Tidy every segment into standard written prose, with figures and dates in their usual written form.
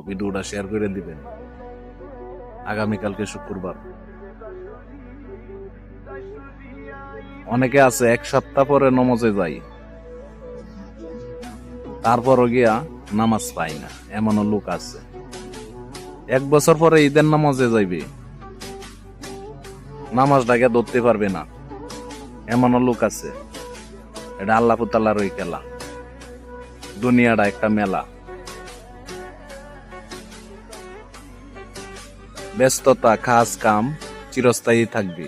ভিডিওটা শেয়ার করে দিবেন। আগামীকালকে শুক্রবার। অনেকে আছে 1 সপ্তাহ পরে নমাজে যাই, তারপরও গিয়া নামাজ পাই না, এমনও লোক আছে। 1 বছর পরে ঈদের নামাজে যাইবে, নামাজটাকে ধরতে পারবে না, এমনও লোক আছে। এটা আল্লাহ তাআলার ওই খেলা। দুনিয়াটা একটা মেলা। ব্যস্ততা, কাজ কাম চিরস্থায়ী থাকবে।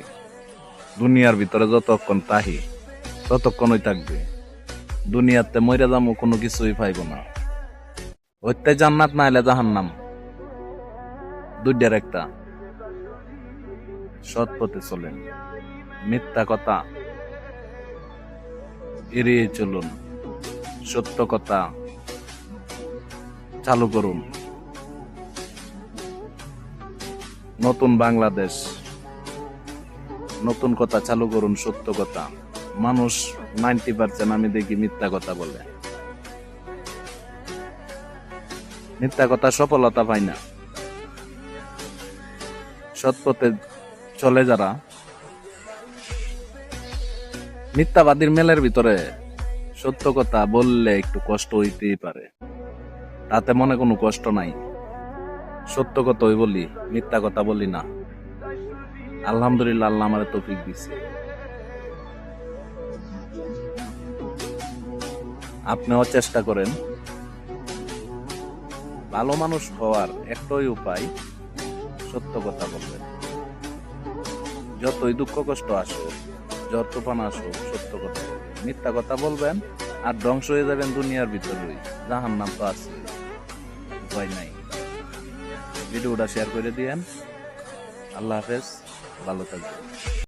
দুনিয়ার ভিতরে যতক্ষণ তাহি ততক্ষণই থাকবে। দুনিয়াতে মইরা যামু, কোনো কিছুই পাইব না। হইতে জান্নাত না হলে জাহান্নাম, দুইটার একটা। সৎ পথে চলেন, মিথ্যা কথা এড়িয়ে চলুন, সত্য কথা চালু করুন। নতুন বাংলাদেশ, নতুন কথা চালু করুন, সত্য কথা। মানুষ 90% আমি দেখি মিথ্যা কথা বলে। মিথ্যা কথা সফলতা পায় না। সৎ পথে চলে যারা, মিথ্যাবাদীর মেলের ভিতরে সত্য কথা বললে একটু কষ্ট হইতেই পারে, তাতে মনে কোনো কষ্ট নাই। সত্য কথাই বলি, মিথ্যা কথা বলি না। আলহামদুলিল্লাহ, আল্লাহ আমারে তৌফিক দিছে। আপনিও চেষ্টা করেন। ভালো মানুষ হওয়ার একটাই উপায়, সত্য কথা বলবেন। যতই দুঃখ কষ্ট আসুক, যত তুফান আসুক, সত্য কথা বলবেন। মিথ্যা কথা বলবেন আর ধ্বংস হয়ে যাবেন দুনিয়ার ভিতরেই। জাহান্নাম তো আছে, উপায় নাই। ভিডিওটা শেয়ার করে দিয়েন। আল্লাহ হাফেজ, ভালো থাকবেন।